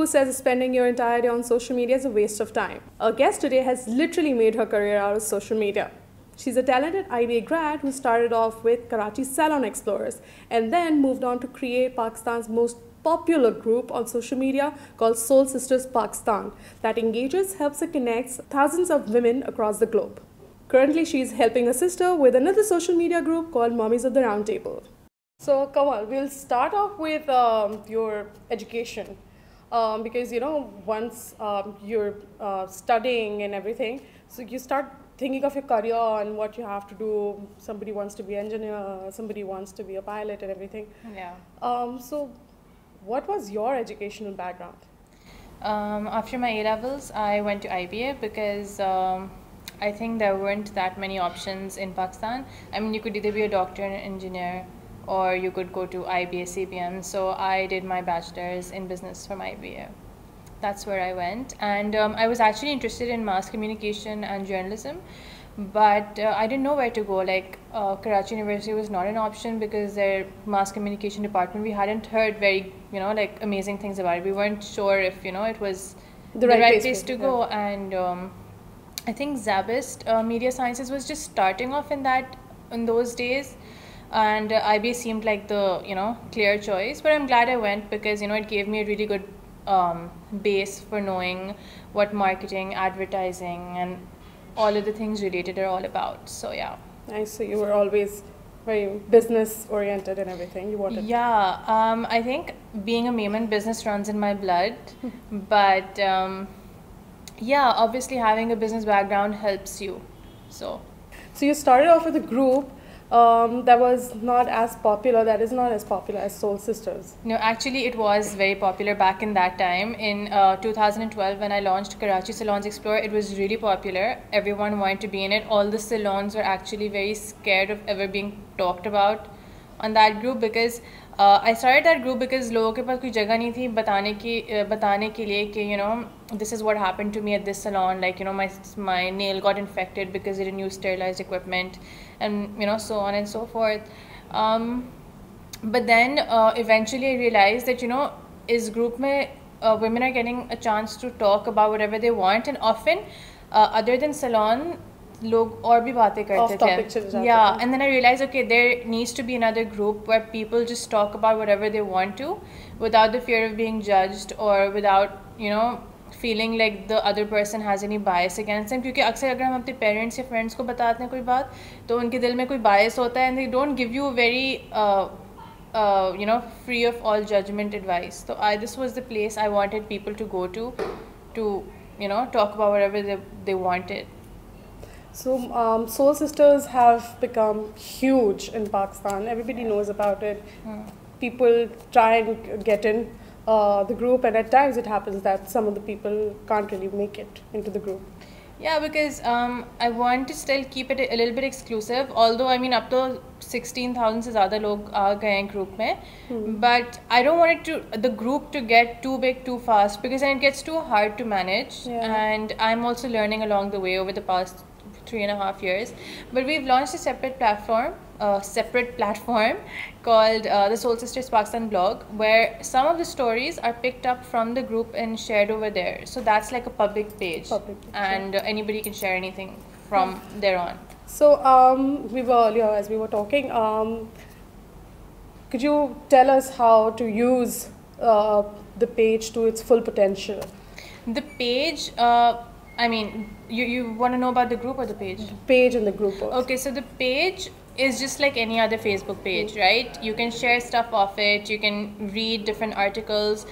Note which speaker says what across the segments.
Speaker 1: who says spending your entire day on social media is a waste of time. Our guest today has literally made her career out of social media. She's a talented IBA grad who started off with Karachi Salon Explorers and then moved on to create Pakistan's most popular group on social media called Soul Sisters Pakistan that engages, helps, and connects thousands of women across the globe. Currently, she's helping her sister with another social media group called Mommies of the Round Table. So, Kanwal, we'll start off with your education because, once you're studying and everything, so you start thinking of your career and what you have to do. Somebody wants to be an engineer, somebody wants to be a pilot and everything.
Speaker 2: Yeah.
Speaker 1: So what was your educational background?
Speaker 2: After my A-levels, I went to IBA because I think there weren't that many options in Pakistan. I mean, you could either be a doctor and an engineer or you could go to IBA CBM. So I did my bachelor's in business from IBA. That's where I went, and I was actually interested in mass communication and journalism, but I didn't know where to go. Like Karachi University was not an option because their mass communication department, we hadn't heard very like amazing things about it. We weren't sure if it was the right place to go. And I think Zabist Media Sciences was just starting off in those days, and IBA seemed like the clear choice. But I'm glad I went because it gave me a really good base for knowing what marketing, advertising, and all of the things related are all about. So yeah.
Speaker 1: Nice. So you were always very business oriented and everything. You wanted.
Speaker 2: Yeah. I think being a Maiman, business runs in my blood, but yeah, obviously having a business background helps you. So
Speaker 1: you started off with a group that was not as popular, that is not as popular as Soul Sisters.
Speaker 2: No, actually it was very popular back in that time. In 2012 when I launched Karachi Salons Explorer, it was really popular. Everyone wanted to be in it. All the salons were actually very scared of ever being talked about on that group because I started that group because लोगों के पास कोई जगह नहीं थी बताने के लिए कि this is what happened to me at this salon, like my nail got infected because they didn't use sterilized equipment, and so on and so forth. But then eventually I realized that is group mein women are getting a chance to talk about whatever they want, and often other than salon लोग और भी बातें करते थे. Yeah, and then I realized, okay, there needs to be another group where people just talk about whatever they want to without the fear of being judged or without feeling like the other person has any bias against them. क्योंकि अक्सर अगर हम अपने parents या friends को बताते हैं कोई बात तो उनके दिल में कोई bias होता है and they don't give you very free of all judgment advice. So this was the place I wanted people to go to talk about whatever they wanted.
Speaker 1: So Soul Sisters have become huge in Pakistan. Everybody knows about it. People try and get in the group, and at times it happens that some of the people can't really make it into the group.
Speaker 2: Yeah, because I want to still keep it a little bit exclusive. Although I mean, up to 16,000 से ज़्यादा लोग आ गए हैं group में, but I don't want the group to get too big too fast because then it gets too hard to manage. Yeah. And I'm also learning along the way over the past 3.5 years. But we've launched a separate platform called the Soul Sisters Pakistan blog, where some of the stories are picked up from the group and shared over there. So that's like a public page. And anybody can share anything from there on.
Speaker 1: So we were earlier, as we were talking, could you tell us how to use the page to its full potential?
Speaker 2: The page, I mean, you want to know about the group or the page?
Speaker 1: The page and the group also.
Speaker 2: Okay, so the page is just like any other Facebook page, right? You can share stuff off it, you can read different articles,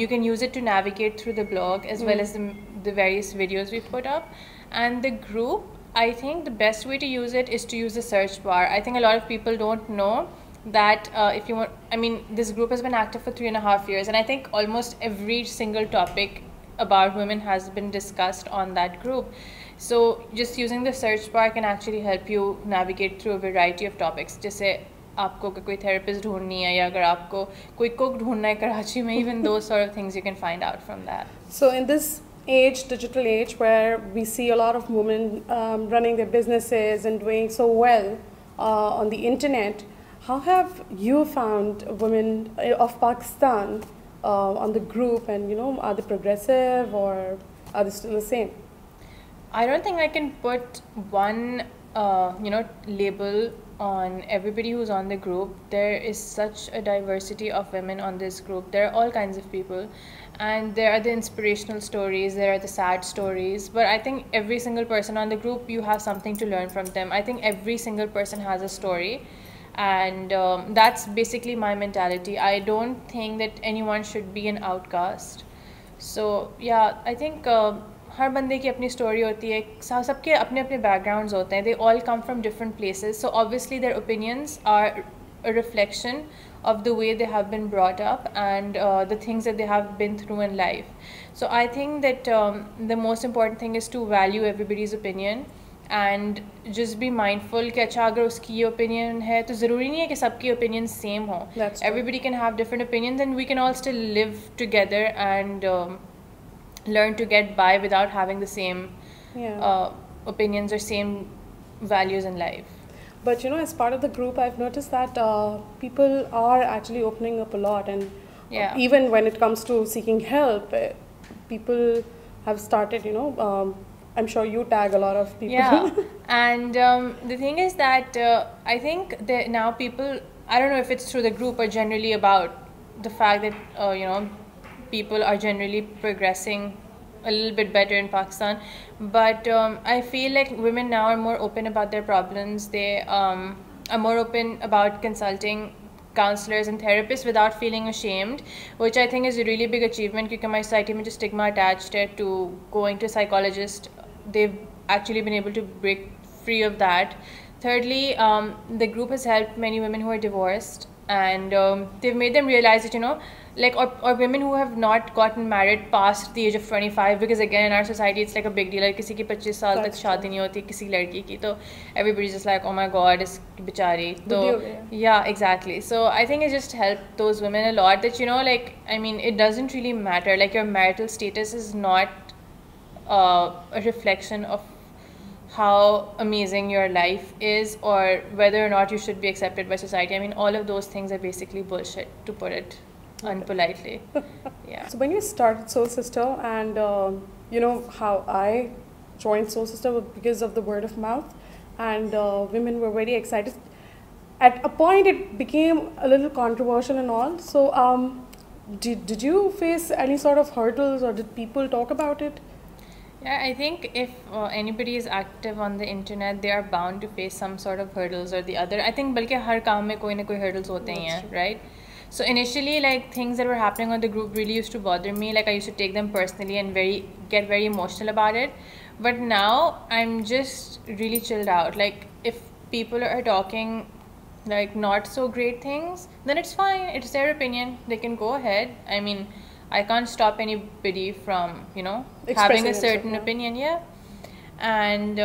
Speaker 2: you can use it to navigate through the blog as well as the various videos we put up. And the group, I think the best way to use it is to use the search bar. I think a lot of people don't know that if you want, I mean, this group has been active for 3.5 years, and I think almost every single topic about women has been discussed on that group. So just using the search bar can actually help you navigate through a variety of topics. जैसे आपको कोई therapist ढूंढनी है या अगर आपको कोई cook ढूंढना है कराची में, even those sort of things you can find out from that.
Speaker 1: So in this age, digital age, where we see a lot of women running their businesses and doing so well on the internet, how have you found women of Pakistan on the group, and are they progressive or are they still the same?
Speaker 2: I don't think I can put one, label on everybody who's on the group. There is such a diversity of women on this group. There are all kinds of people, and there are the inspirational stories, there are the sad stories. But I think every single person on the group, you have something to learn from them. I think every single person has a story, and that's basically my mentality. I don't think that anyone should be an outcast. So yeah, I think हर बंदे की अपनी story होती है, सबके अपने अपने backgrounds होते हैं. They all come from different places, so obviously their opinions are a reflection of the way they have been brought up and the things that they have been through in life. So I think that the most important thing is to value everybody's opinion and just be mindful कि अच्छा अगर उसकी ये opinion है तो ज़रूरी नहीं है कि सबकी opinions same हो. Everybody can have different opinions, and we can all still live together and learn to get by without having the same opinions or same values in life.
Speaker 1: But as part of the group, I've noticed that people are actually opening up a lot, and even when it comes to seeking help, people have started, I'm sure you tag a lot of people.
Speaker 2: Yeah, and the thing is that I think that now people, I don't know if it's through the group or generally about the fact that, people are generally progressing a little bit better in Pakistan, but I feel like women now are more open about their problems. They are more open about consulting counselors and therapists without feeling ashamed, which I think is a really big achievement because my society में जो stigma attached है to going to a psychologist, they've actually been able to break free of that. Thirdly, the group has helped many women who are divorced, and they've made them realize that or women who have not gotten married past the age of 25, because again in our society it's like a big deal. Like किसी की 25 साल तक शादी नहीं होती किसी लड़की की, तो everybody's just like, oh my god, is बिचारी. तो yeah, exactly. So I think it just helped those women a lot that it doesn't really matter. Like your marital status is not a reflection of how amazing your life is or whether or not you should be accepted by society. All of those things are basically bullshit, to put it unpolitely. Yeah.
Speaker 1: So when you started Soul Sister, and how I joined Soul Sister was because of the word of mouth, and women were very excited. At a point it became a little controversial and all, so did you face any sort of hurdles, or did people talk about it?
Speaker 2: Yeah, I think if anybody is active on the internet, they are bound to face some sort of hurdles or the other. I think बल्कि हर काम में कोई ना कोई hurdles होते ही हैं, right? So initially, things that were happening on the group really used to bother me. I used to take them personally and get very emotional about it. But now I'm just really chilled out. If people are talking not so great things, then it's fine. It's their opinion. They can go ahead. I can't stop anybody from having a certain opinion. Yeah, and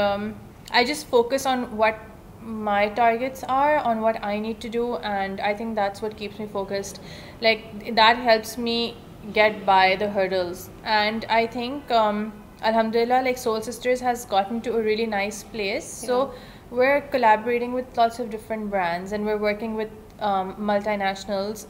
Speaker 2: I just focus on what my targets are, on what I need to do, and I think that's what keeps me focused. That helps me get by the hurdles. And I think alhamdulillah, Soul Sisters has gotten to a really nice place. So we're collaborating with lots of different brands, and we're working with multinationals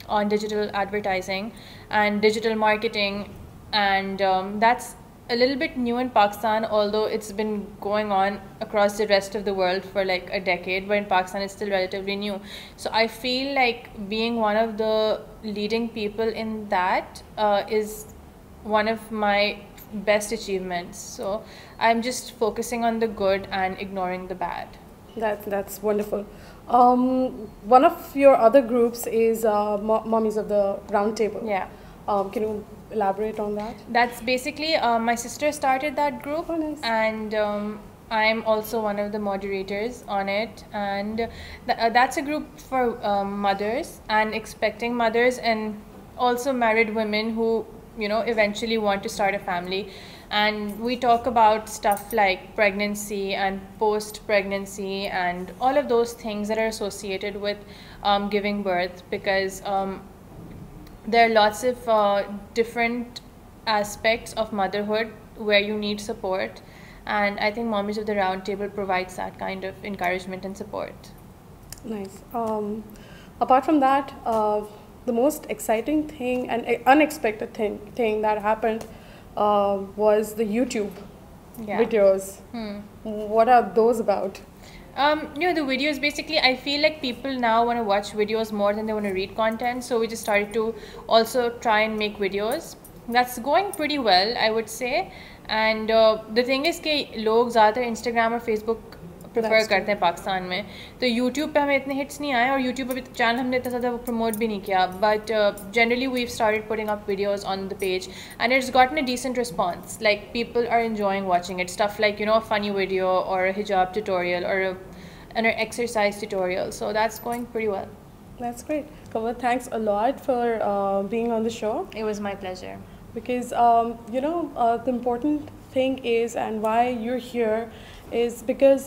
Speaker 2: on digital advertising and digital marketing, and that's a little bit new in Pakistan, although it's been going on across the rest of the world for a decade, but in Pakistan it's still relatively new. So I feel like being one of the leading people in that is one of my best achievements. So I'm just focusing on the good and ignoring the bad.
Speaker 1: That's wonderful. One of your other groups is Mommies of the Round Table.
Speaker 2: Yeah.
Speaker 1: Can you elaborate on that?
Speaker 2: That's basically my sister started that group.
Speaker 1: Oh, nice.
Speaker 2: And I'm also one of the moderators on it, and that's a group for mothers and expecting mothers, and also married women who eventually want to start a family. And we talk about stuff like pregnancy and post-pregnancy and all of those things that are associated with giving birth, because there are lots of different aspects of motherhood where you need support, and I think Mommies of the Round Table provides that kind of encouragement and support.
Speaker 1: Nice. Apart from that, the most exciting thing and unexpected thing that happened was the YouTube videos. What are those about?
Speaker 2: The videos, basically, I feel like people now want to watch videos more than they want to read content. So we just started to also try and make videos. That's going pretty well, I would say. And the thing is that लोग ज़्यादातर Instagram और Facebook prefer करते हैं पाकिस्तान में. तो YouTube पे हमें इतने हिट्स नहीं आए और यूट्यूब अभी चैनल हमने इतना ज़्यादा प्रमोट भी नहीं किया. But generally we started putting up videos on the page and it's gotten a decent response. Like people are enjoying watching it. Stuff like a funny video और a hijab tutorial or an exercise tutorial. So that's going pretty well.
Speaker 1: That's great. Kanwal, thanks a lot for being on the show.
Speaker 2: It was my pleasure.
Speaker 1: Because the important thing is, and why you're here, is because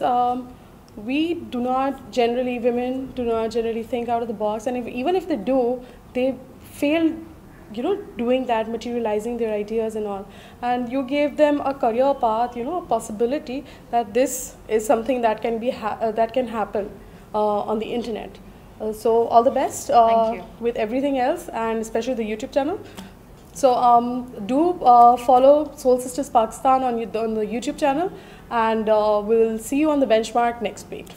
Speaker 1: women do not generally think out of the box, and even if they do, they fail doing that, materializing their ideas and all. And you gave them a career path, a possibility that this is something that can be that can happen on the internet. So all the best
Speaker 2: Thank you.
Speaker 1: with everything else, and especially the YouTube channel. So do follow Soul Sisters Pakistan on the YouTube channel, and we'll see you on the benchmark next week.